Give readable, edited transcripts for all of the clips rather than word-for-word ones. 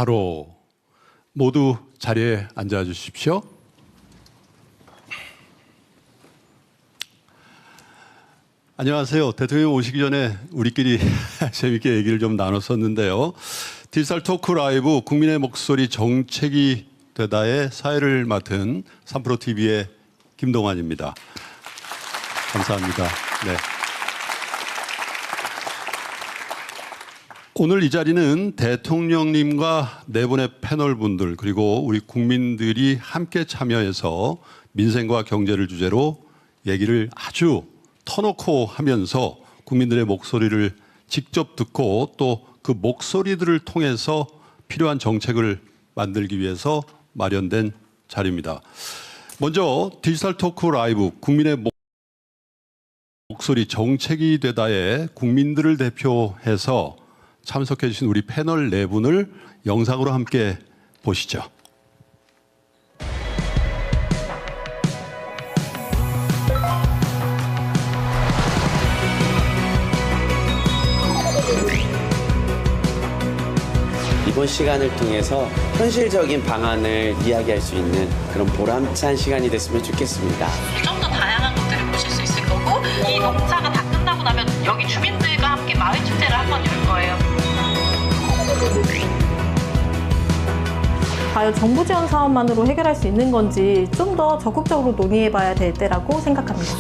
바로 모두 자리에 앉아 주십시오. 안녕하세요. 대통령 오시기 전에 우리끼리 재밌게 얘기를 좀 나눴었는데요. 디지털 토크 라이브 국민의 목소리 정책이 되다의 사회를 맡은 3프로TV의 김동완입니다. 감사합니다. 네. 오늘 이 자리는 대통령님과 네 분의 패널분들 그리고 우리 국민들이 함께 참여해서 민생과 경제를 주제로 얘기를 아주 터놓고 하면서 국민들의 목소리를 직접 듣고 또 그 목소리들을 통해서 필요한 정책을 만들기 위해서 마련된 자리입니다. 먼저 디지털 토크 라이브 국민의 목소리 정책이 되다에 국민들을 대표해서 참석해 주신 우리 패널 네 분을 영상으로 함께 보시죠. 이번 시간을 통해서 현실적인 방안을 이야기할 수 있는 그런 보람찬 시간이 됐으면 좋겠습니다. 좀 더 다양한 것들을 보실 수 있을 거고, 이 농사가 다 끝나고 나면 여기 주민들과 함께 마을 축제를 한번 열 거예요. 과연 정부 지원 사업만으로 해결할 수 있는 건지 좀 더 적극적으로 논의해봐야 될 때라고 생각합니다.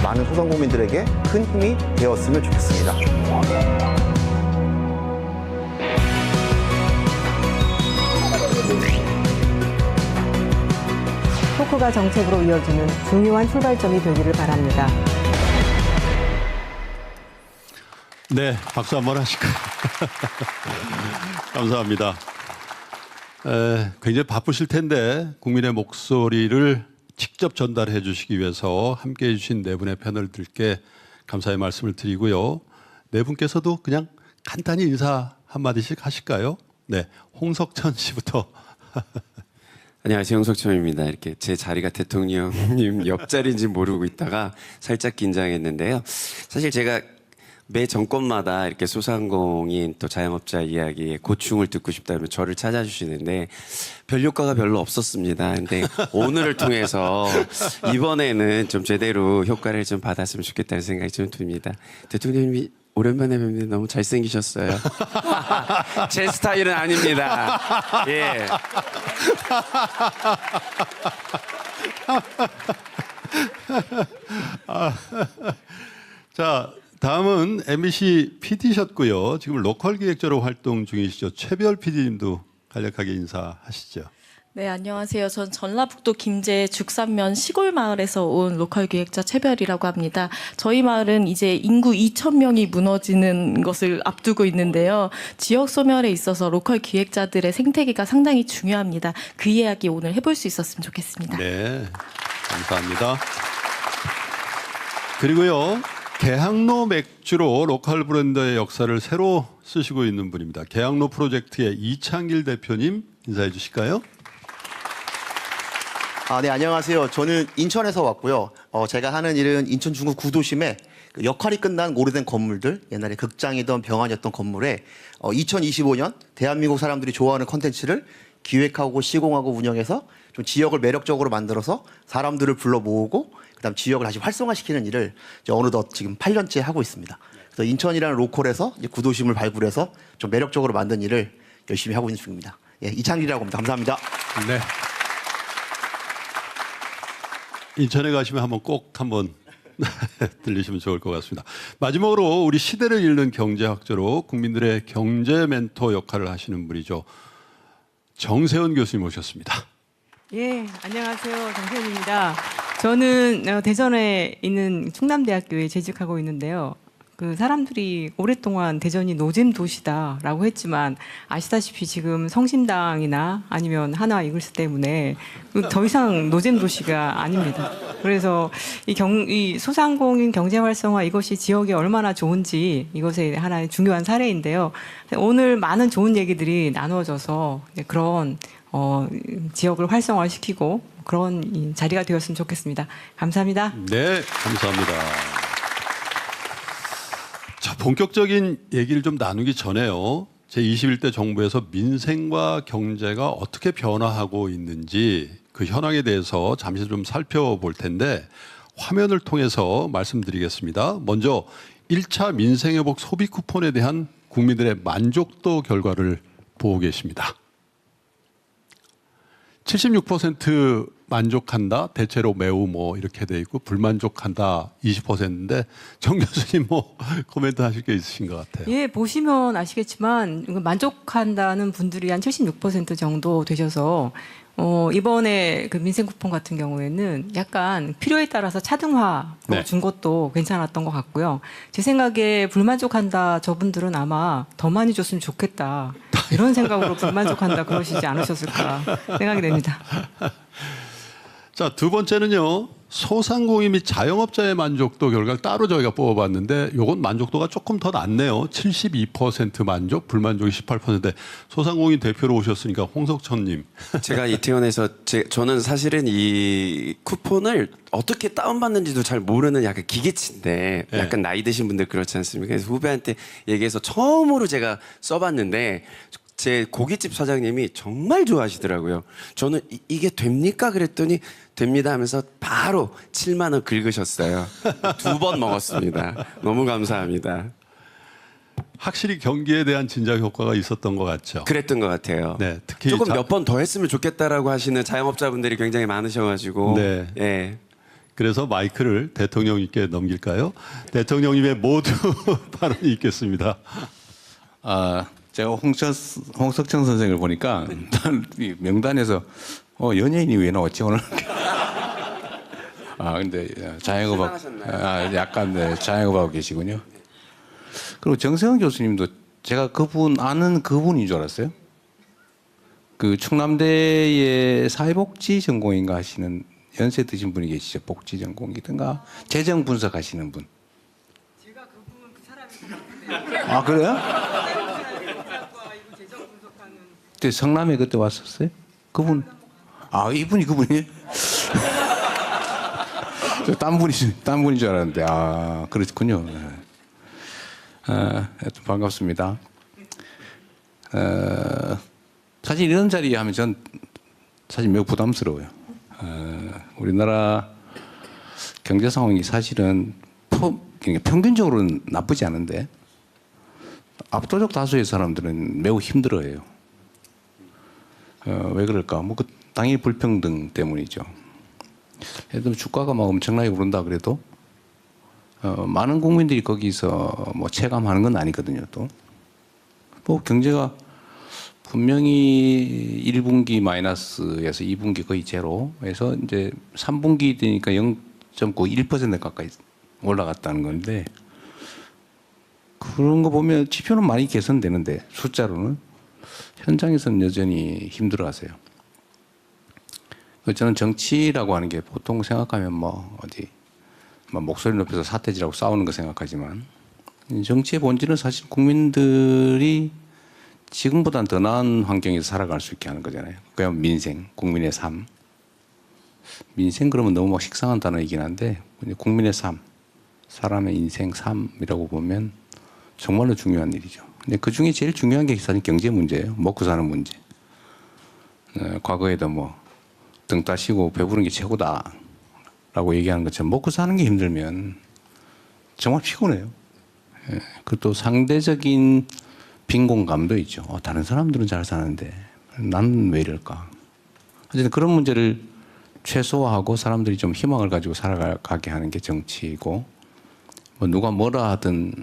많은 소상공인들에게 큰 힘이 되었으면 좋겠습니다. 토크가 정책으로 이어지는 중요한 출발점이 되기를 바랍니다. 네, 박수 한번 하실까요? 감사합니다. 굉장히 바쁘실 텐데 국민의 목소리를 직접 전달해 주시기 위해서 함께해 주신 네 분의 패널들께 감사의 말씀을 드리고요. 네 분께서도 그냥 간단히 인사 한마디씩 하실까요? 네, 홍석천 씨부터. 안녕하세요, 홍석천입니다. 이렇게 제 자리가 대통령님 옆자리인지 모르고 있다가 살짝 긴장했는데요. 사실 제가 매 정권마다 이렇게 소상공인 또 자영업자 이야기에 고충을 듣고 싶다 그러면 저를 찾아주시는데 별 효과가 별로 없었습니다. 근데 오늘을 통해서 이번에는 좀 제대로 효과를 좀 받았으면 좋겠다는 생각이 좀 듭니다. 대통령님이 오랜만에 뵙는데 너무 잘생기셨어요. 제 스타일은 아닙니다. 예. 자, 다음은 MBC PD셨고요. 지금 로컬 기획자로 활동 중이시죠. 최별 PD님도 간략하게 인사하시죠. 네, 안녕하세요. 전 전라북도 김제 죽산면 시골 마을에서 온 로컬 기획자 최별이라고 합니다. 저희 마을은 이제 인구 2,000명이 무너지는 것을 앞두고 있는데요. 지역 소멸에 있어서 로컬 기획자들의 생태계가 상당히 중요합니다. 그 이야기 오늘 해볼 수 있었으면 좋겠습니다. 네, 감사합니다. 그리고요, 계항로 맥주로 로컬 브랜드의 역사를 새로 쓰시고 있는 분입니다. 계항로 프로젝트의 이창길 대표님 인사해 주실까요? 네, 안녕하세요. 저는 인천에서 왔고요. 제가 하는 일은 인천 중구 구도심에 그 역할이 끝난 오래된 건물들, 옛날에 극장이던 병원이었던 건물에 2025년 대한민국 사람들이 좋아하는 컨텐츠를 기획하고 시공하고 운영해서 좀 지역을 매력적으로 만들어서 사람들을 불러 모으고 그다음 지역을 다시 활성화시키는 일을 이제 어느덧 지금 8년째 하고 있습니다. 그래서 인천이라는 로컬에서 이제 구도심을 발굴해서 좀 매력적으로 만든 일을 열심히 하고 있는 중입니다. 예, 이창길이라고 합니다. 감사합니다. 네. 인천에 가시면 꼭 한번 들리시면 좋을 것 같습니다. 마지막으로 우리 시대를 읽는 경제학자로 국민들의 경제 멘토 역할을 하시는 분이죠. 정세훈 교수님 오셨습니다. 예, 안녕하세요. 정세훈입니다. 저는 대전에 있는 충남대학교에 재직하고 있는데요. 그 사람들이 오랫동안 대전이 노잼 도시다라고 했지만 아시다시피 지금 성심당이나 아니면 하나 이글스 때문에 더 이상 노잼 도시가 아닙니다. 그래서 이 소상공인 경제 활성화 이것이 지역에 얼마나 좋은지 이것의 하나의 중요한 사례인데요. 오늘 많은 좋은 얘기들이 나누어져서 그런 지역을 활성화시키고 그런 이 자리가 되었으면 좋겠습니다. 감사합니다. 네, 감사합니다. 자, 본격적인 얘기를 좀 나누기 전에요. 제21대 정부에서 민생과 경제가 어떻게 변화하고 있는지 그 현황에 대해서 잠시 좀 살펴볼 텐데 화면을 통해서 말씀드리겠습니다. 먼저 1차 민생회복 소비 쿠폰에 대한 국민들의 만족도 결과를 보고 계십니다. 76% 만족한다, 대체로 매우 뭐 이렇게 돼 있고 불만족한다 20%인데 정 교수님 뭐 코멘트 하실 게 있으신 것 같아요. 예, 보시면 아시겠지만 만족한다는 분들이 한 76% 정도 되셔서 이번에 그 민생 쿠폰 같은 경우에는 약간 필요에 따라서 차등화로 네. 준 것도 괜찮았던 것 같고요. 제 생각에 불만족한다 저분들은 아마 더 많이 줬으면 좋겠다 이런 생각으로 불만족한다 그러시지 않으셨을까 생각이 됩니다. 자, 두 번째는요. 소상공인 및 자영업자의 만족도 결과를 따로 저희가 뽑아봤는데 요건 만족도가 조금 더 낮네요. 72% 만족, 불만족이 18%인데 소상공인 대표로 오셨으니까 홍석천님. 제가 이태원에서 저는 사실은 이 쿠폰을 어떻게 다운받는지도 잘 모르는 약간 기계치인데 네. 약간 나이 드신 분들 그렇지 않습니까? 그래서 후배한테 얘기해서 처음으로 제가 써봤는데 제 고깃집 사장님이 정말 좋아하시더라고요. 저는 이게 됩니까? 그랬더니 됩니다 하면서 바로 7만 원 긁으셨어요. 2번 먹었습니다. 너무 감사합니다. 확실히 경기에 대한 진작 효과가 있었던 것 같죠. 그랬던 것 같아요. 네, 특히 조금 몇 번 더 했으면 좋겠다라고 하시는 자영업자분들이 굉장히 많으셔가지고 네. 예. 그래서 마이크를 대통령님께 넘길까요? 대통령님의 모두 발언이 있겠습니다. 제가 홍석천 선생을 보니까 이 명단에서 연예인이 왜 나왔지 오늘? 근데 자영업하고 약간 네, 자영업하고 계시군요. 그리고 정세현 교수님도 제가 그분 아는 그분인 줄 알았어요. 그 충남대의 사회복지 전공인가 하시는 연세 드신 분이 계시죠. 복지 전공이든가 재정 분석하시는 분. 제가 그분 그 사람이 그래요? 그때 성남에 그때 왔었어요? 그분 이분이 그분이에요? 저 딴 분인 줄 알았는데 그렇군요. 하여튼 반갑습니다. 사실 이런 자리 하면 전 사실 매우 부담스러워요. 우리나라 경제 상황이 사실은 평균적으로는 나쁘지 않은데 압도적 다수의 사람들은 매우 힘들어해요. 왜 그럴까? 그 당연히 불평등 때문이죠. 예를 들면 주가가 막 엄청나게 오른다 그래도 많은 국민들이 거기서 뭐 체감하는 건 아니거든요. 또 뭐 경제가 분명히 1분기 마이너스에서 2분기 거의 제로에서 이제 3분기 되니까 0.91% 가까이 올라갔다는 건데 그런 거 보면 지표는 많이 개선되는데 숫자로는 현장에서는 여전히 힘들어하세요. 저는 정치라고 하는 게 보통 생각하면 목소리 높여서 사태지라고 싸우는 거 생각하지만 정치의 본질은 사실 국민들이 지금보다는 더 나은 환경에서 살아갈 수 있게 하는 거잖아요. 그냥 민생, 국민의 삶. 민생 그러면 너무 식상한 단어이긴 한데 국민의 삶, 사람의 인생, 삶이라고 보면 정말로 중요한 일이죠. 근데 그 중에 제일 중요한 게 사실 경제 문제예요. 먹고 사는 문제. 과거에도 등 따시고 배부른 게 최고다라고 얘기하는 것처럼 먹고 사는 게 힘들면 정말 피곤해요. 그리고 또 상대적인 빈곤감도 있죠. 다른 사람들은 잘 사는데 나는 왜 이럴까? 어쨌든 그런 문제를 최소화하고 사람들이 좀 희망을 가지고 살아가게 하는 게 정치이고 누가 뭐라 하든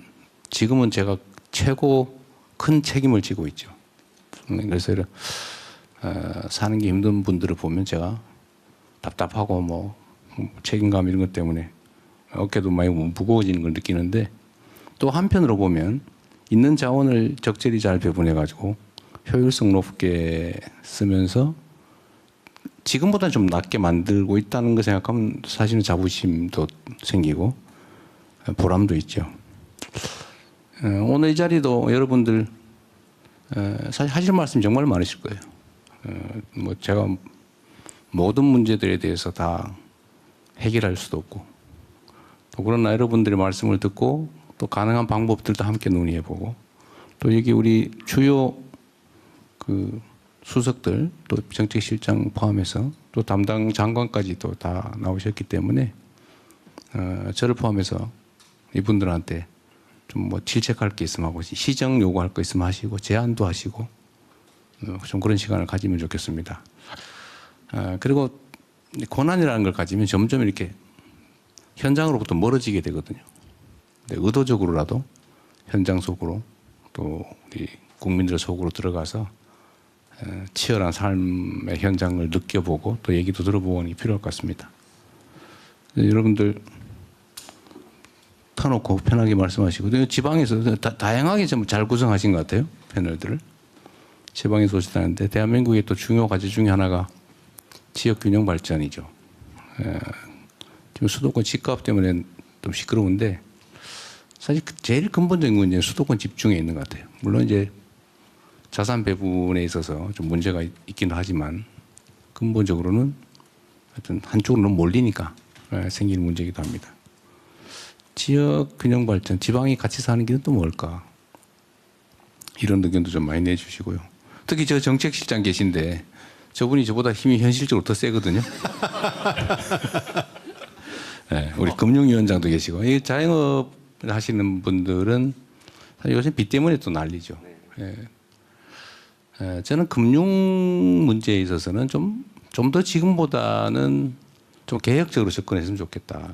지금은 제가 최고 큰 책임을 지고 있죠. 그래서 사는 게 힘든 분들을 보면 제가 답답하고 책임감 이런 것 때문에 어깨도 많이 무거워지는 걸 느끼는데 또 한편으로 보면 있는 자원을 적절히 잘 배분해 가지고 효율성 높게 쓰면서 지금보다 좀 낫게 만들고 있다는 거 생각하면 사실은 자부심도 생기고 보람도 있죠. 오늘 이 자리도 여러분들 사실 하실 말씀 정말 많으실 거예요. 뭐 제가 모든 문제들에 대해서 다 해결할 수도 없고 또 그러나 여러분들의 말씀을 듣고 또 가능한 방법들도 함께 논의해보고 또 여기 우리 주요 그 수석들 또 정책실장 포함해서 또 담당 장관까지 또 다 나오셨기 때문에 저를 포함해서 이분들한테 좀 뭐 질책할 게 있으면 하고 시정 요구할 거 있으면 하시고 제안도 하시고 좀 그런 시간을 가지면 좋겠습니다. 그리고 고난이라는 걸 가지면 점점 이렇게 현장으로부터 멀어지게 되거든요. 의도적으로라도 현장 속으로 또 우리 국민들 속으로 들어가서 치열한 삶의 현장을 느껴보고 또 얘기도 들어보는 게 필요할 것 같습니다. 여러분들 터놓고 편하게 말씀하시고 지방에서 다양하게 좀 잘 구성하신 것 같아요. 패널들을. 지방에서 오시다는데 대한민국의 또 중요 과제 중에 하나가 지역 균형 발전이죠. 지금 수도권 집값 때문에 좀 시끄러운데 사실 제일 근본적인 문제는 수도권 집중에 있는 것 같아요. 물론 이제 자산 배분에 있어서 좀 문제가 있기는 하지만 근본적으로는 하여튼 한쪽으로 너무 몰리니까 생기는 문제이기도 합니다. 지역 균형 발전, 지방이 같이 사는 길은 또 뭘까? 이런 의견도 좀 많이 내주시고요. 특히 저 정책실장 계신데 저분이 저보다 힘이 현실적으로 더 세거든요. 네, 우리 금융위원장도 계시고 이 자영업 하시는 분들은 사실 요새 빚 때문에 또 난리죠. 네. 저는 금융 문제에 있어서는 좀 더 지금보다는 좀 개혁적으로 접근했으면 좋겠다.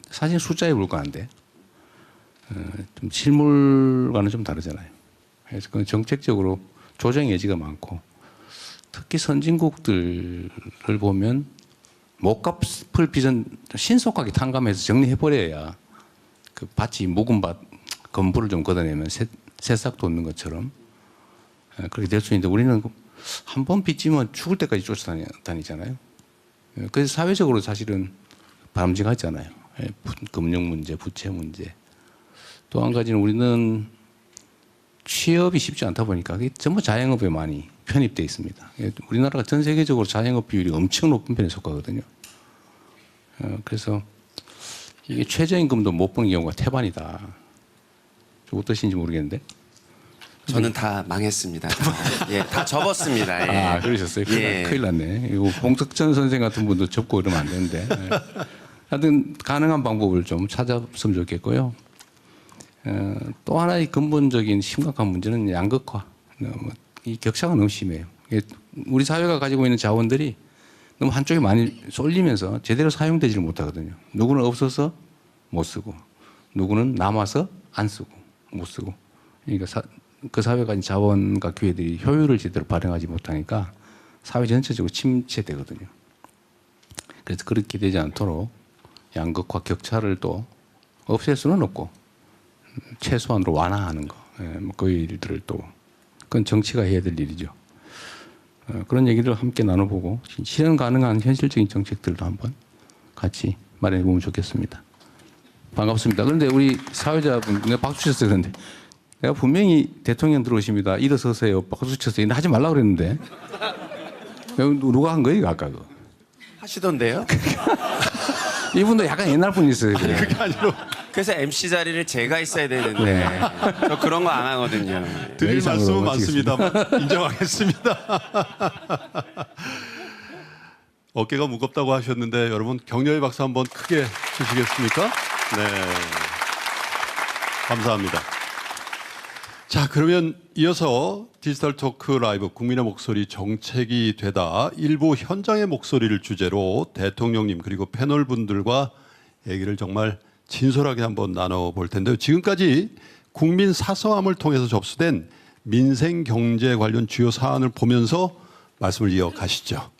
사실 숫자에 불과한데 좀 실물과는 좀 다르잖아요. 그래서 그건 정책적으로 조정 여지가 많고 특히 선진국들을 보면 못 갚을 빚은 신속하게 탕감해서 정리해버려야 그 밭이 묵은 밭 건물을 좀 걷어내면 새싹 돋는 것처럼 그렇게 될 수 있는데 우리는 한 번 빚지면 죽을 때까지 쫓아다니잖아요. 그래서 사회적으로 사실은 바람직하잖아요. 금융 문제, 부채 문제. 또 한 가지는 우리는 취업이 쉽지 않다 보니까 그게 전부 자영업에 많이 편입되어 있습니다. 우리나라가 전 세계적으로 자영업 비율이 엄청 높은 편에 속하거든요. 그래서 이게 최저임금도 못 버는 경우가 태반이다. 좀 어떠신지 모르겠는데. 저는 다 망했습니다. 예, 다 접었습니다. 예. 아, 그러셨어요? 예. 큰일 났네. 이거 봉석천 선생 같은 분도 접고 그러면 안 되는데. 하여튼 가능한 방법을 좀 찾았으면 좋겠고요. 또 하나의 근본적인 심각한 문제는 양극화. 이 격차가 너무 심해요. 우리 사회가 가지고 있는 자원들이 너무 한쪽에 많이 쏠리면서 제대로 사용되지를 못하거든요. 누구는 없어서 못 쓰고, 누구는 남아서 안 쓰고, 못 쓰고. 그러니까 그 사회가 가진 자원과 기회들이 효율을 제대로 발휘하지 못하니까 사회 전체적으로 침체되거든요. 그래서 그렇게 되지 않도록 양극화 격차를 또 없앨 수는 없고 최소한으로 완화하는 거, 그 일들을 또 그건 정치가 해야 될 일이죠. 그런 얘기를 함께 나눠보고 실현 가능한 현실적인 정책들도 한번 같이 마련해보면 좋겠습니다. 반갑습니다. 그런데 우리 사회자분 내가 박수 쳤어요. 그런데 내가 분명히 대통령 들어오십니다. 일어서세요. 박수 쳤어요. 하지 말라고 그랬는데 누가 한 거예요? 아까 그거. 하시던데요? 이분도 약간 옛날 분이세요. 그게 아니로 그래서 MC 자리를 제가 있어야 되는데 저 그런 거 안 하거든요. 드릴 이상으로 말씀은 많습니다만 인정하겠습니다. 어깨가 무겁다고 하셨는데 여러분 격려의 박수 한번 크게 주시겠습니까? 네, 감사합니다. 자, 그러면 이어서 디지털 토크 라이브 국민의 목소리 정책이 되다 일부 현장의 목소리를 주제로 대통령님 그리고 패널 분들과 얘기를 정말 진솔하게 한번 나눠볼 텐데요. 지금까지 국민 사서함을 통해서 접수된 민생 경제 관련 주요 사안을 보면서 말씀을 이어가시죠.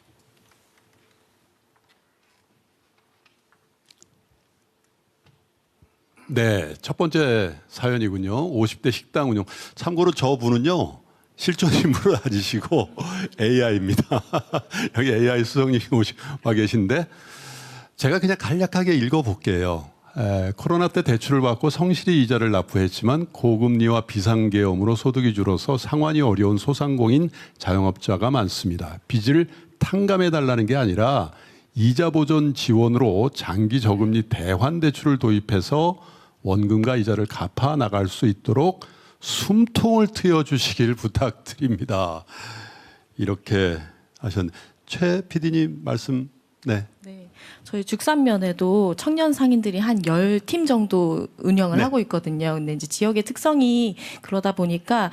네, 첫 번째 사연이군요. 50대 식당 운영. 참고로 저분은요, 실존 인물을 아니시고 AI입니다. 여기 AI 수석님이 와 계신데 제가 그냥 간략하게 읽어볼게요. 코로나 때 대출을 받고 성실히 이자를 납부했지만 고금리와 비상계엄으로 소득이 줄어서 상환이 어려운 소상공인 자영업자가 많습니다. 빚을 탕감해달라는 게 아니라 이자 보전 지원으로 장기 저금리 대환 대출을 도입해서 원금과 이자를 갚아 나갈 수 있도록 숨통을 트여주시길 부탁드립니다. 이렇게 하셨는데 최 PD님 말씀. 네. 네. 저희 죽산면에도 청년 상인들이 한 10팀 정도 운영을 네. 하고 있거든요. 근데 이제 지역의 특성이 그러다 보니까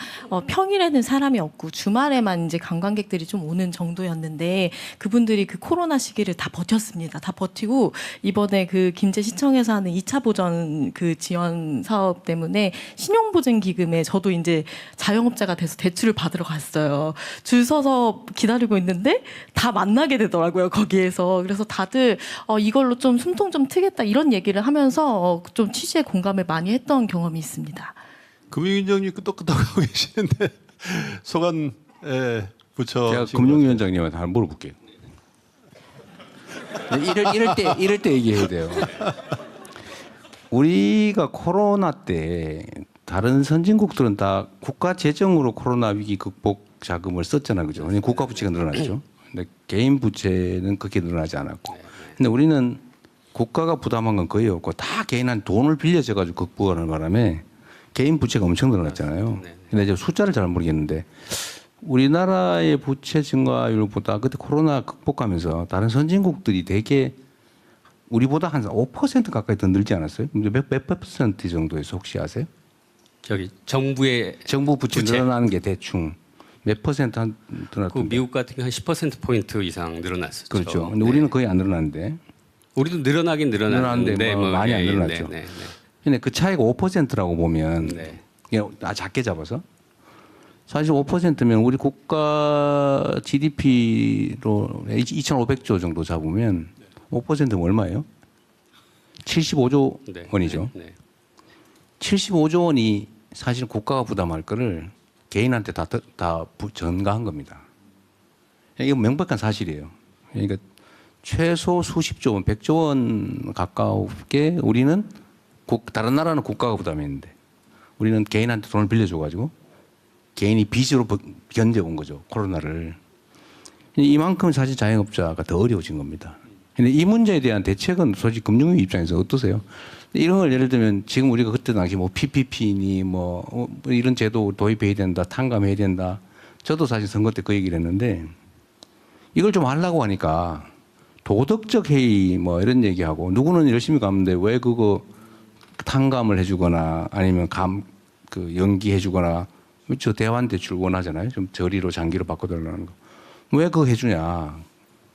평일에는 사람이 없고 주말에만 이제 관광객들이 좀 오는 정도였는데 그분들이 그 코로나 시기를 다 버텼습니다. 다 버티고 이번에 그 김제시청에서 하는 2차 보전 그 지원 사업 때문에 신용보증 기금에 저도 이제 자영업자가 돼서 대출을 받으러 갔어요. 줄 서서 기다리고 있는데 다 만나게 되더라고요. 거기에서. 그래서 다들 이걸로 좀 숨통 좀 트겠다 이런 얘기를 하면서 좀 취지에 공감을 많이 했던 경험이 있습니다. 금융위원장님 끄떡끄떡하고 계시는데 소관 부처 제가 지금 금융위원장님한테 한번 물어볼게요. 이럴 때 얘기해야 돼요. 우리가 코로나 때 다른 선진국들은 다 국가 재정으로 코로나 위기 극복 자금을 썼잖아요, 그죠? 국가 부채가 늘어났죠. 근데 개인 부채는 그렇게 늘어나지 않았고, 근데 우리는 국가가 부담한 건 거의 없고 다 개인한테 돈을 빌려줘 가지고 극복하는 바람에 개인 부채가 엄청 늘어났잖아요. 근데 이제 숫자를 잘 모르겠는데 우리나라의 부채 증가율보다 그때 코로나 극복하면서 다른 선진국들이 되게 우리보다 한 5% 가까이 더 늘지 않았어요? 몇 퍼센트 정도에서 혹시 아세요? 저기 정부의 정부 부채 부채. 늘어나는 게 대충 몇 퍼센트 한 그 늘어났던데? 미국 같은 경우 한 10% 포인트 이상 늘어났었죠. 그렇죠. 근데 네. 우리는 거의 안 늘어났는데. 우리도 늘어나긴 늘어났는데 늘어났는데 뭐 많이 안 늘어났죠. 네. 근데 그 차이가 5%라고 보면 네. 그냥 작게 잡아서 사실 5%면 우리 국가 GDP로 2,500조 정도 잡으면 5%면 얼마예요? 75조 네. 원이죠. 네. 75조 원이 사실 국가가 부담할 거를 개인한테 다 전가한 겁니다. 이게 명백한 사실이에요. 그러니까 최소 수십조 원, 100조 원 가까우게 우리는 다른 나라는 국가가 부담했는데 우리는 개인한테 돈을 빌려줘가지고 개인이 빚으로 견뎌온 거죠, 코로나를. 이만큼 사실 자영업자가 더 어려워진 겁니다. 근데 이 문제에 대한 대책은 솔직히 금융위 입장에서 어떠세요? 이런 걸 예를 들면 지금 우리가 그때 당시 뭐 PPP니 뭐 이런 제도 도입해야 된다, 탕감해야 된다. 저도 사실 선거 때 그 얘기를 했는데 이걸 좀 하려고 하니까 도덕적 해이 뭐 이런 얘기하고 누구는 열심히 가는데 왜 그거 탕감을 해주거나 아니면 그 연기해주거나 저 대환 대출 원하잖아요. 좀 저리로 장기로 바꿔달라는 거. 왜 그거 해주냐?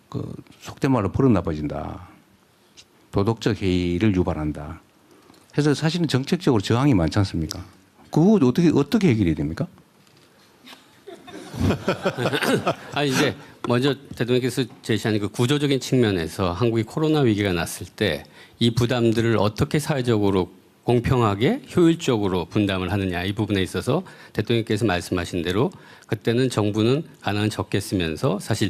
그 속된 말로 버릇 나빠진다. 도덕적 해이를 유발한다. 그래서 사실은 정책적으로 저항이 많지 않습니까? 그거 어떻게 해결해야 됩니까? 아니 이제 먼저 대통령께서 제시한 그 구조적인 측면에서 한국이 코로나 위기가 났을 때 이 부담들을 어떻게 사회적으로 공평하게 효율적으로 분담을 하느냐 이 부분에 있어서 대통령께서 말씀하신 대로 그때는 정부는 가능한 적게 쓰면서 사실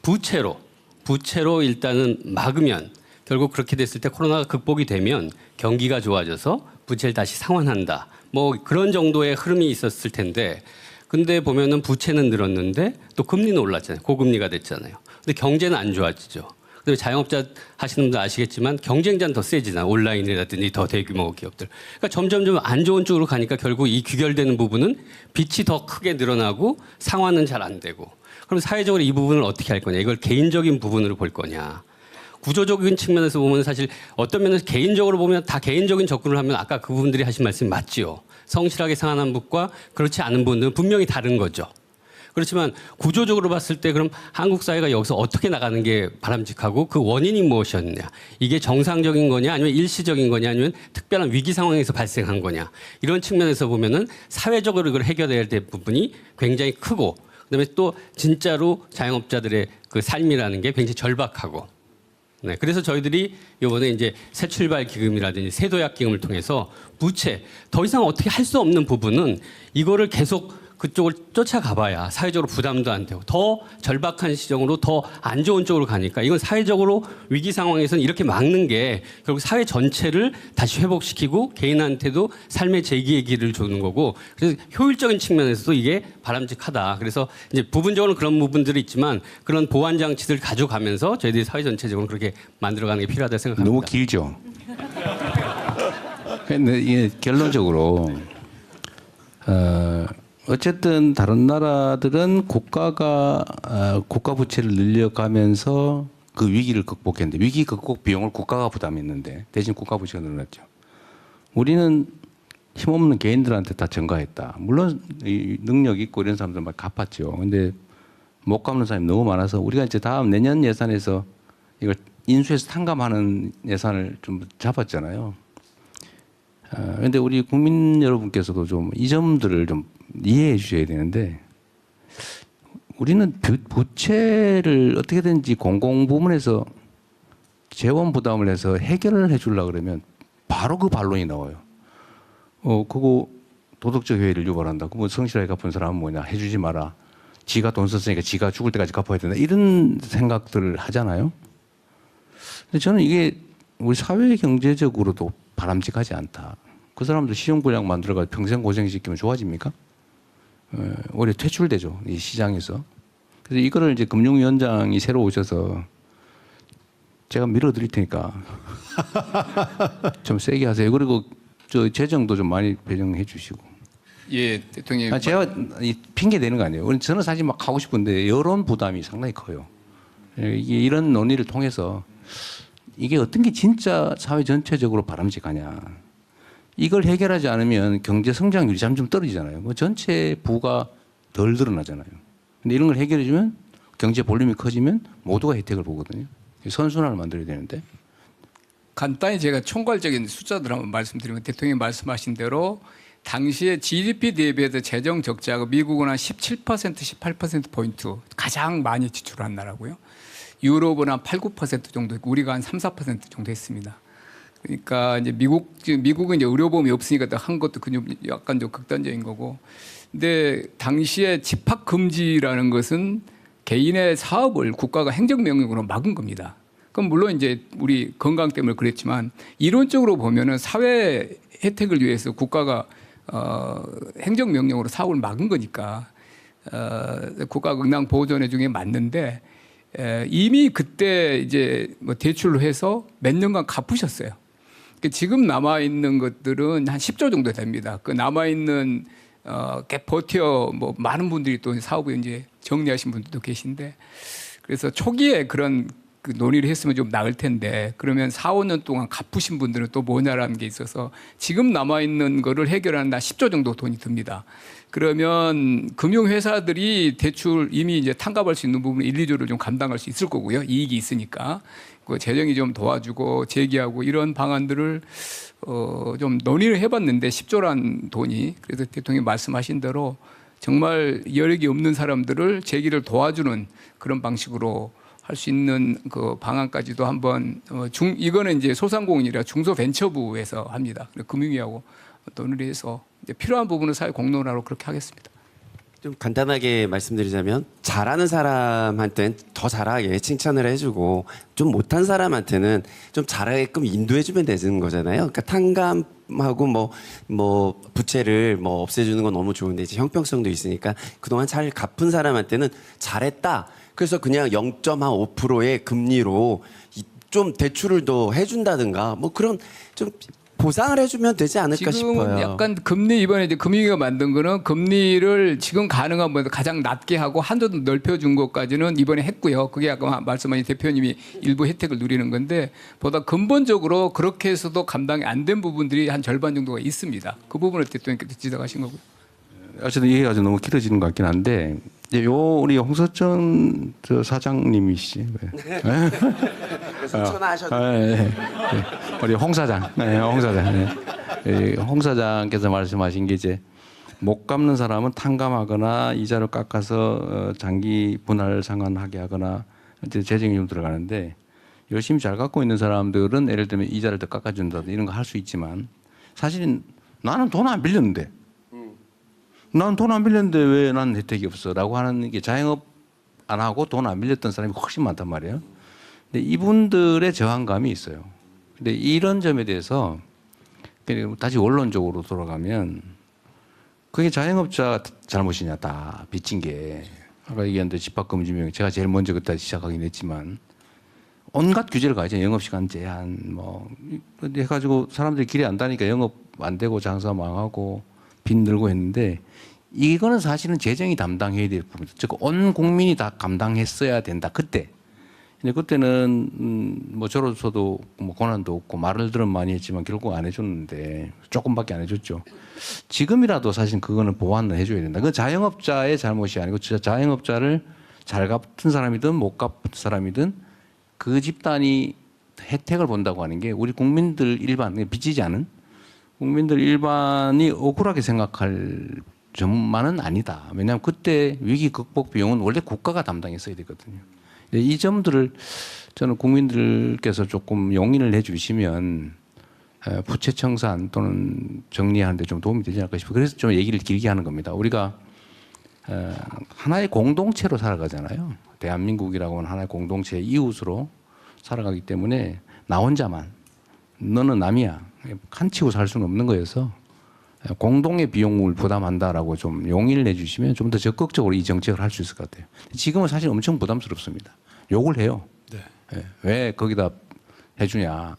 부채로 일단은 막으면 결국 그렇게 됐을 때 코로나가 극복이 되면 경기가 좋아져서 부채를 다시 상환한다. 뭐 그런 정도의 흐름이 있었을 텐데 근데 보면은 부채는 늘었는데 또 금리는 올랐잖아요. 고금리가 됐잖아요. 근데 경제는 안 좋아지죠. 그다음에 자영업자 하시는 분들 아시겠지만 경쟁자는 더 세지나 온라인이라든지 더 대규모 기업들. 그러니까 점점 안 좋은 쪽으로 가니까 결국 이 귀결되는 부분은 빚이 더 크게 늘어나고 상환은 잘 안 되고. 그럼 사회적으로 이 부분을 어떻게 할 거냐? 이걸 개인적인 부분으로 볼 거냐? 구조적인 측면에서 보면 사실 어떤 면에서 개인적으로 보면 다 개인적인 접근을 하면 아까 그분들이 하신 말씀이 맞지요. 성실하게 상환한 분과 그렇지 않은 분들은 분명히 다른 거죠. 그렇지만 구조적으로 봤을 때 그럼 한국 사회가 여기서 어떻게 나가는 게 바람직하고 그 원인이 무엇이었느냐. 이게 정상적인 거냐 아니면 일시적인 거냐 아니면 특별한 위기 상황에서 발생한 거냐. 이런 측면에서 보면은 사회적으로 이걸 해결해야 될 부분이 굉장히 크고 그다음에 또 진짜로 자영업자들의 그 삶이라는 게 굉장히 절박하고 네, 그래서 저희들이 이번에 이제 새 출발 기금이라든지 세도약 기금을 통해서 부채 더 이상 어떻게 할 수 없는 부분은 이거를 계속 그쪽을 쫓아가봐야 사회적으로 부담도 안 되고 더 절박한 시정으로 더 안 좋은 쪽으로 가니까 이건 사회적으로 위기 상황에서는 이렇게 막는 게 결국 사회 전체를 다시 회복시키고 개인한테도 삶의 재기의 길을 주는 거고 그래서 효율적인 측면에서도 이게 바람직하다. 그래서 이제 부분적으로 그런 부분들이 있지만 그런 보완 장치들을 가져가면서 저희들이 사회 전체적으로 그렇게 만들어가는 게 필요하다고 생각합니다. 너무 길죠. 근데 이게 결론적으로 어쨌든 다른 나라들은 국가가 국가 부채를 늘려가면서 그 위기를 극복했는데 위기 극복 비용을 국가가 부담했는데 대신 국가 부채가 늘어났죠. 우리는 힘없는 개인들한테 다 전가했다. 물론 이 능력 있고 이런 사람들 막 갚았죠. 근데 못 갚는 사람이 너무 많아서 우리가 이제 다음 내년 예산에서 이걸 인수해서 탕감하는 예산을 좀 잡았잖아요. 그런데 우리 국민 여러분께서도 좀 이 점들을 좀 이해해 주셔야 되는데 우리는 부채를 어떻게든지 공공부문에서 재원 부담을 해서 해결을 해주려고 그러면 바로 그 반론이 나와요. 그거 도덕적 회의를 유발한다. 그거 성실하게 갚은 사람은 뭐냐 해주지 마라. 지가 돈 썼으니까 지가 죽을 때까지 갚아야 된다. 이런 생각들을 하잖아요. 근데 저는 이게 우리 사회 경제적으로도 바람직하지 않다. 그 사람들 시중분양 만들어가지고 평생 고생시키면 좋아집니까? 오히려 퇴출되죠. 이 시장에서. 그래서 이거를 이제 금융위원장이 새로 오셔서 제가 밀어드릴 테니까 좀 세게 하세요. 그리고 저 재정도 좀 많이 배정해 주시고. 예, 대통령. 제가 핑계 대는 거 아니에요. 저는 사실 막 하고 싶은데 여론 부담이 상당히 커요. 이게 이런 논의를 통해서 이게 어떤 게 진짜 사회 전체적으로 바람직하냐. 이걸 해결하지 않으면 경제 성장률이 점점 떨어지잖아요. 뭐 전체 부가 덜 늘어나잖아요. 근데 이런 걸 해결해 주면 경제 볼륨이 커지면 모두가 혜택을 보거든요. 선순환을 만들어야 되는데. 간단히 제가 총괄적인 숫자들 한번 말씀드리면 대통령이 말씀하신 대로 당시에 GDP 대비해서 재정 적자가 미국은 한 17%, 18%포인트 가장 많이 지출한 나라고요. 유럽은 한 8, 9% 정도 있고 우리가 한 3, 4% 정도 했습니다. 그러니까 이제 미국은 이제 의료보험이 없으니까 한 것도 그냥 약간 좀 극단적인 거고. 근데 당시에 집합 금지라는 것은 개인의 사업을 국가가 행정명령으로 막은 겁니다. 그럼 물론 이제 우리 건강 때문에 그랬지만 이론적으로 보면은 사회 혜택을 위해서 국가가 행정명령으로 사업을 막은 거니까 국가 응당 보호전회 중에 맞는데 이미 그때 이제 뭐 대출로 해서 몇 년간 갚으셨어요. 지금 남아 있는 것들은 한 10조 정도 됩니다. 그 남아 있는 버텨 뭐 많은 분들이 또 사업을 이제 정리하신 분들도 계신데 그래서 초기에 그런 그 논의를 했으면 좀 나을 텐데 그러면 4, 5년 동안 갚으신 분들은 또 뭐냐라는 게 있어서 지금 남아 있는 거를 해결하는 데 10조 정도 돈이 듭니다. 그러면 금융회사들이 대출 이미 이제 탕감할 수 있는 부분 1, 2조를 좀 감당할 수 있을 거고요. 이익이 있으니까. 그 재정이 좀 도와주고 재기하고 이런 방안들을 좀 논의를 해봤는데 10조란 돈이 그래서 대통령이 말씀하신 대로 정말 여력이 없는 사람들을 재기를 도와주는 그런 방식으로 할 수 있는 그 방안까지도 한번 이거는 이제 소상공인이라 중소벤처부에서 합니다. 금융위하고 논의를 해서 이제 필요한 부분은 사회 공론화로 그렇게 하겠습니다. 좀 간단하게 말씀드리자면 잘하는 사람한테는 더 잘하게 칭찬을 해주고 좀 못한 사람한테는 좀 잘하게끔 인도해주면 되는 거잖아요. 그러니까 탕감하고 뭐 부채를 뭐 없애주는 건 너무 좋은데 이제 형평성도 있으니까 그동안 잘 갚은 사람한테는 잘했다. 그래서 그냥 0.5%의 금리로 좀 대출을 더 해준다든가 뭐 그런 좀 보상을 해주면 되지 않을까 지금 싶어요. 약간 금리 이번에 이제 금융위가 만든 거는 금리를 지금 가능한 뭐 가장 낮게 하고 한도도 넓혀준 것까지는 이번에 했고요. 그게 아까 말씀하신 대표님이 일부 혜택을 누리는 건데 보다 근본적으로 그렇게 해서도 감당이 안 된 부분들이 한 절반 정도가 있습니다. 그 부분을 대통령께서 지적하신 거고요. 어쨌든 이해가 좀 너무 길어지는 것 같긴 한데 우리 홍서천 사장님이시지. 전화하셔도 우리 홍 사장, 홍 사장. 홍 사장께서 말씀하신 게 이제 못 갚는 사람은 탕감하거나 이자를 깎아서 장기 분할 상환하게 하거나 이제 재정이 좀 들어가는데 열심히 잘 갚고 있는 사람들은 예를 들면 이자를 더 깎아준다 이런 거 할 수 있지만 사실은 나는 돈 안 빌렸는데 난 돈 안 빌렸는데 왜 난 혜택이 없어?라고 하는 게 자영업 안 하고 돈 안 빌렸던 사람이 훨씬 많단 말이에요. 근데 이분들의 저항감이 있어요. 근데 이런 점에 대해서 다시 원론적으로 돌아가면 그게 자영업자 잘못이냐, 다 빚진 게. 아까 얘기한 대로 집합금지명, 제가 제일 먼저 그때 시작하긴 했지만 온갖 규제를 가하죠. 영업시간 제한 뭐 해가지고 사람들이 길에 안 다니까 영업 안 되고 장사 망하고 빚 늘고 했는데, 이거는 사실은 재정이 담당해야 될 부분이죠. 즉 온 국민이 다 감당했어야 된다 그때. 근데 그때는 뭐 저로서도 뭐 권한도 없고 말을 들은 많이 했지만 결국 안 해줬는데, 조금밖에 안 해줬죠. 지금이라도 사실 그거는 보완을 해줘야 된다. 그건 자영업자의 잘못이 아니고 진짜 자영업자를 잘 갚은 사람이든 못 갚은 사람이든 그 집단이 혜택을 본다고 하는 게 우리 국민들 일반, 빚지지 않은 국민들 일반이 억울하게 생각할 점만은 아니다. 왜냐하면 그때 위기 극복 비용은 원래 국가가 담당했어야 되거든요. 이 점들을 저는 국민들께서 조금 용인을 해주시면 부채 청산 또는 정리하는 데 좀 도움이 되지 않을까 싶어요. 그래서 좀 얘기를 길게 하는 겁니다. 우리가 하나의 공동체로 살아가잖아요. 대한민국이라고 하는 하나의 공동체의 이웃으로 살아가기 때문에 나 혼자만, 너는 남이야, 칸치고 살 수는 없는 거여서 공동의 비용을 부담한다라고 좀 용인을 해주시면 좀 더 적극적으로 이 정책을 할 수 있을 것 같아요. 지금은 사실 엄청 부담스럽습니다. 욕을 해요. 네. 왜 거기다 해주냐.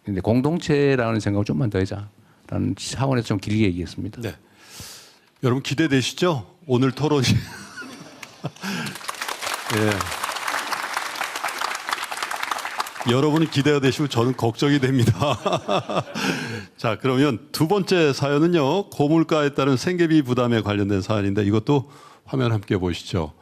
근데 공동체라는 생각을 좀만 더 하자라는 차원에서 좀 길게 얘기했습니다. 네. 여러분 기대되시죠? 오늘 토론이. 예. 여러분은 기대가 되시고 저는 걱정이 됩니다. 자, 그러면 두 번째 사연은요, 고물가에 따른 생계비 부담에 관련된 사연인데 이것도 화면 함께 보시죠.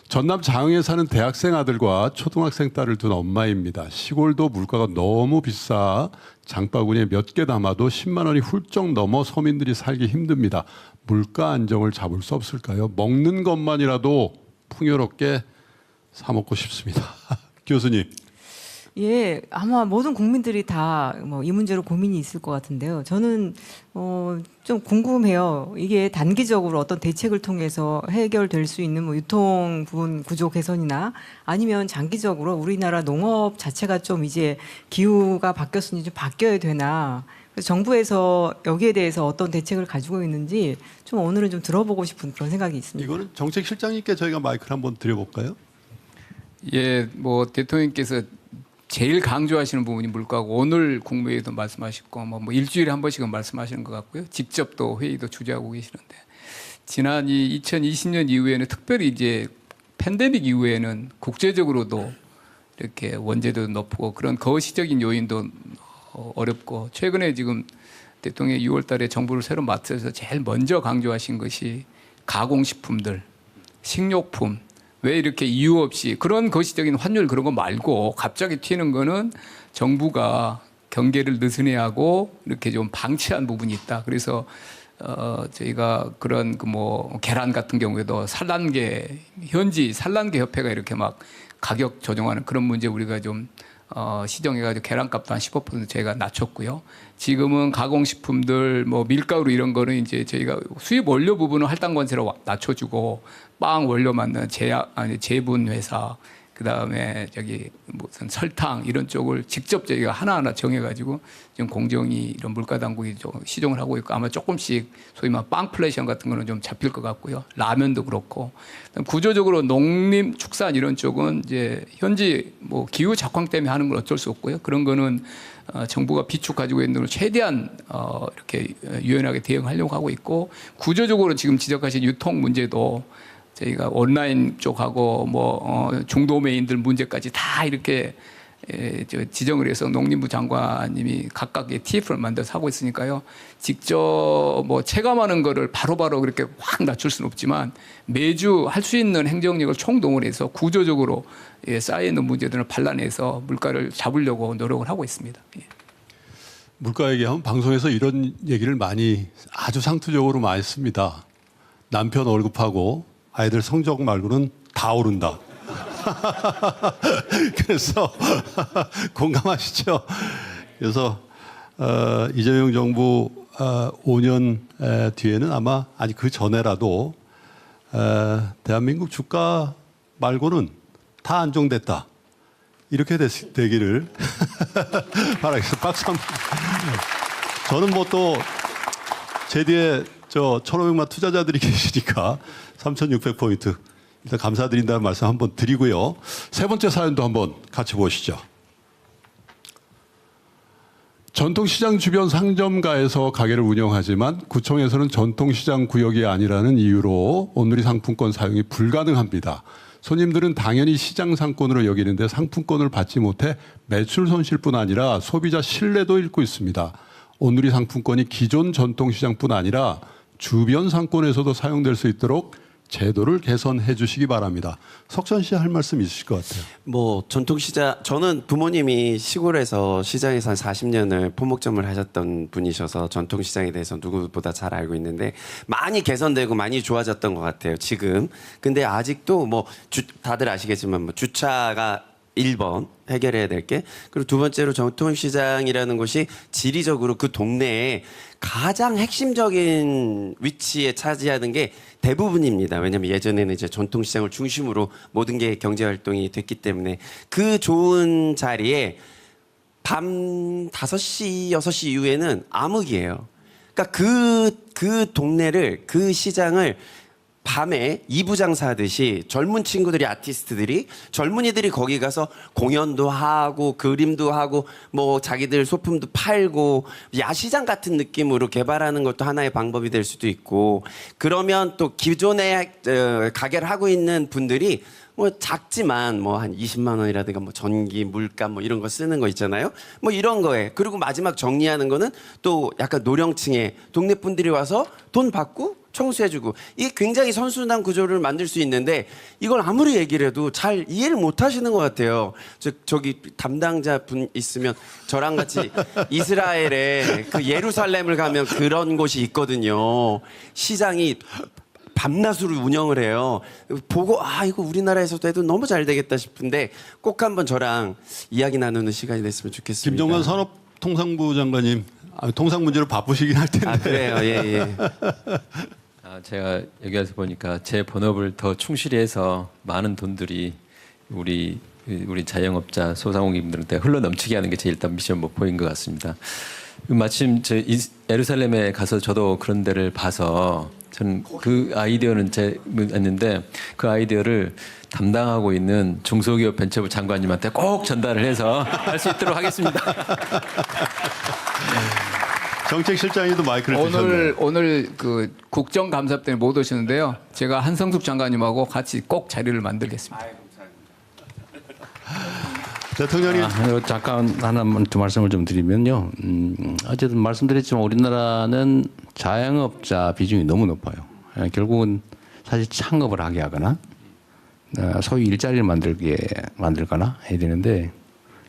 전남 장흥에 사는 대학생 아들과 초등학생 딸을 둔 엄마입니다. 시골도 물가가 너무 비싸 장바구니에 몇 개 담아도 10만 원이 훌쩍 넘어 서민들이 살기 힘듭니다. 물가 안정을 잡을 수 없을까요? 먹는 것만이라도 풍요롭게 사 먹고 싶습니다. 교수님. 예, 아마 모든 국민들이 다 뭐 이 문제로 고민이 있을 것 같은데요. 저는 좀 궁금해요. 이게 단기적으로 어떤 대책을 통해서 해결될 수 있는 뭐 유통 부분 구조 개선이나 아니면 장기적으로 우리나라 농업 자체가 좀 이제 기후가 바뀌었으니 좀 바뀌어야 되나. 그래서 정부에서 여기에 대해서 어떤 대책을 가지고 있는지 좀 오늘은 좀 들어보고 싶은 그런 생각이 있습니다. 이거는 정책실장님께 저희가 마이크를 한번 드려볼까요? 예, 뭐 대통령께서 제일 강조하시는 부분이 물가고 오늘 국무회의도 말씀하셨고 뭐 일주일에 한 번씩은 말씀하시는 것 같고요. 직접 또 회의도 주재하고 계시는데, 지난 이 2020년 이후에는 특별히 이제 팬데믹 이후에는 국제적으로도 이렇게 원재도 높고 그런 거시적인 요인도 어렵고, 최근에 지금 대통령이 6월 달에 정부를 새로 맡아서 제일 먼저 강조하신 것이 가공식품들, 식료품, 왜 이렇게 이유 없이 그런 거시적인 환율 그런 거 말고 갑자기 튀는 거는 정부가 경계를 느슨해하고 이렇게 좀 방치한 부분이 있다. 그래서 저희가 그런 그 뭐 계란 같은 경우에도 산란계, 현지 산란계 협회가 이렇게 막 가격 조정하는 그런 문제 우리가 좀 시정해가지고 계란값도 한 15% 저희가 낮췄고요. 지금은 가공식품들 뭐 밀가루 이런 거는 이제 저희가 수입 원료 부분은 할당 관세로 낮춰주고, 빵 원료 만드는 제분 회사, 그 다음에 저기 무슨 설탕 이런 쪽을 직접 저희가 하나하나 정해가지고 지금 공정위 이런 물가 당국이 좀 시정을 하고 있고, 아마 조금씩 소위 말 빵플레이션 같은 거는 좀 잡힐 것 같고요. 라면도 그렇고, 구조적으로 농림 축산 이런 쪽은 이제 현지 뭐 기후 작황 때문에 하는 건 어쩔 수 없고요. 그런 거는 정부가 비축 가지고 있는 걸 최대한 이렇게 유연하게 대응하려고 하고 있고, 구조적으로 지금 지적하신 유통 문제도 저희가 온라인 쪽하고 뭐 중도메인들 문제까지 다 이렇게 지정을 해서 농림부 장관님이 각각의 TF를 만들어서 하고 있으니까요. 직접 뭐 체감하는 거를 바로바로 그렇게 확 낮출 수는 없지만 매주 할 수 있는 행정력을 총동원해서 구조적으로 쌓여있는 문제들을 발라내서 물가를 잡으려고 노력을 하고 있습니다. 예. 물가 얘기하면 방송에서 이런 얘기를 많이 아주 상투적으로 많이 씁니다. 남편 월급하고 아이들 성적 말고는 다 오른다. 그래서 공감하시죠? 그래서 이재명 정부 5년 뒤에는 아마 아니 그 전에라도 대한민국 주가 말고는 다 안정됐다. 이렇게 되기를 바라겠습니다. 박수 한번. 저는 뭐 또 제 뒤에 1,500만 투자자들이 계시니까 3,600포인트 일단 감사드린다는 말씀 한번 드리고요. 세 번째 사연도 한번 같이 보시죠. 전통시장 주변 상점가에서 가게를 운영하지만 구청에서는 전통시장 구역이 아니라는 이유로 온누리 상품권 사용이 불가능합니다. 손님들은 당연히 시장 상권으로 여기는데 상품권을 받지 못해 매출 손실뿐 아니라 소비자 신뢰도 잃고 있습니다. 온누리 상품권이 기존 전통시장뿐 아니라 주변 상권에서도 사용될 수 있도록 제도를 개선해 주시기 바랍니다. 석천 씨 할 말씀 있으실 것 같아요. 뭐 전통시장, 저는 부모님이 시골에서 시장에서 한 40년을 포목점을 하셨던 분이셔서 전통시장에 대해서 누구보다 잘 알고 있는데 많이 개선되고 많이 좋아졌던 것 같아요, 지금. 근데 아직도 뭐 다들 아시겠지만 뭐 주차가 1번 해결해야 될 게, 그리고 두 번째로 전통시장이라는 곳이 지리적으로 그 동네에 가장 핵심적인 위치에 차지하는 게 대부분입니다. 왜냐하면 예전에는 이제 전통시장을 중심으로 모든 게 경제활동이 됐기 때문에 그 좋은 자리에 밤 5시, 6시 이후에는 암흑이에요. 그러니까 그 동네를, 그 시장을 밤에 2부 장사하듯이 젊은 친구들이, 아티스트들이, 젊은이들이 거기 가서 공연도 하고 그림도 하고 뭐 자기들 소품도 팔고 야시장 같은 느낌으로 개발하는 것도 하나의 방법이 될 수도 있고, 그러면 또 기존에 가게를 하고 있는 분들이 뭐 작지만 뭐 한 20만 원이라든가 뭐 전기, 물감 뭐 이런 거 쓰는 거 있잖아요. 뭐 이런 거에, 그리고 마지막 정리하는 거는 또 약간 노령층에 동네 분들이 와서 돈 받고 청소해주고, 이게 굉장히 선순환 구조를 만들 수 있는데 이걸 아무리 얘기를 해도 잘 이해를 못 하시는 것 같아요. 저기 담당자 분 있으면 저랑 같이 이스라엘에 그 예루살렘을 가면 그런 곳이 있거든요. 시장이 밤낮으로 운영을 해요. 보고 이거 우리나라에서도 해도 너무 잘 되겠다 싶은데 꼭 한번 저랑 이야기 나누는 시간이 됐으면 좋겠습니다. 김종관 산업통상부 장관님, 통상 문제로 바쁘시긴 할 텐데. 그래요. 예. 제가 여기 와서 보니까 제 본업을 더 충실히 해서 많은 돈들이 우리 자영업자, 소상공인분들한테 흘러 넘치게 하는 게 제 일단 미션 목표인 것 같습니다. 마침 예루살렘에 가서 저도 그런 데를 봐서 저는 그 아이디어는 했는데 그 아이디어를 담당하고 있는 중소기업 벤처부 장관님한테 꼭 전달을 해서 할 수 있도록 하겠습니다. 정책실장님도 마이크를 드셨네요. 오늘 그 국정감사 때문에 못 오시는데요. 제가 한성숙 장관님하고 같이 꼭 자리를 만들겠습니다. 대통령님. 잠깐 하나만 좀 말씀을 좀 드리면요. 어쨌든 말씀드렸지만 우리나라는 자영업자 비중이 너무 높아요. 결국은 사실 창업을 하게 하거나 소위 일자리를 만들거나 해야 되는데,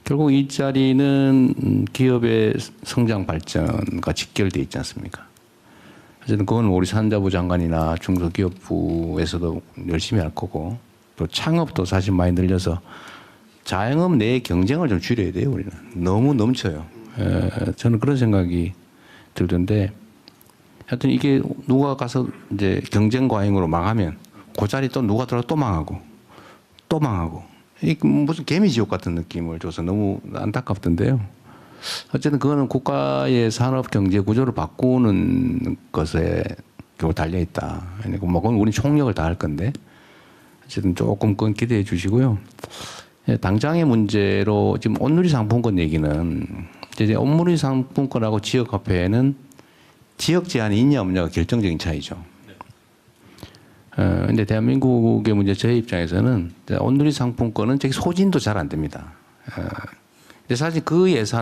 결국 일자리는 기업의 성장 발전과 직결돼 있지 않습니까? 어쨌든 그건 우리 산자부 장관이나 중소기업부에서도 열심히 할 거고, 또 창업도 사실 많이 늘려서 자영업 내의 경쟁을 좀 줄여야 돼요. 우리는 너무 넘쳐요. 저는 그런 생각이 들던데, 하여튼 이게 누가 가서 이제 경쟁 과잉으로 망하면 그 자리 또 누가 들어 또 망하고 또 망하고, 이 무슨 개미지옥 같은 느낌을 줘서 너무 안타깝던데요. 어쨌든 그거는 국가의 산업 경제 구조를 바꾸는 것에 결국 달려 있다. 뭐 그건 우리 총력을 다할 건데, 어쨌든 조금 그건 기대해 주시고요. 당장의 문제로 지금 온누리 상품권 얘기는, 이제 온누리 상품권하고 지역화폐는 지역 제한이 있냐 없냐가 결정적인 차이죠. 근데 대한민국의 문제, 저희 입장에서는 온누리 상품권은 저기 소진도 잘 안 됩니다. 근데 사실 그 예산